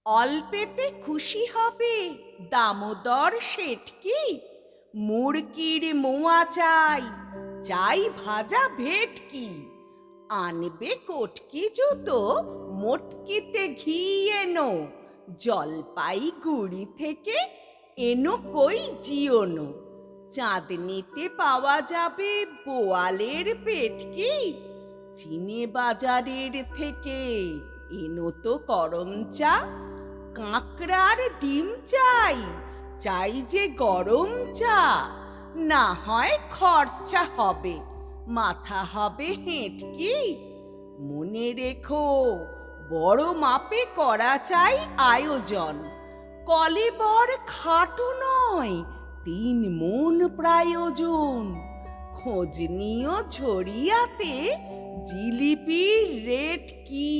অল্পেতে খুশি হবে দামোদর শেঠ কি? মুড়কির মোয়া চাই, চাই ভাজা ভেটকি। আনবে কটকি জুতো, মটকিতে ঘি এনো। জলপাইগুড়ি থেকে এনো কই জিওনো। চাঁদনিতে পাওয়া যাবে বোয়ালের পেটকি। চিনে বাজারের থেকে এনো তো করম চা। কাঁকড়ার ডিম চাই, চাই যে গরম চা। না হয় খরচা হবে, মাথা হবে হেঁটকি। মনে রেখো, বড় মাপে করা চাই আয়োজন। কলেবর খাটো নয়, 3 মণ প্রায়োজন। খোঁজ নিও ঝরিয়াতে, জিলিপির রেট কি।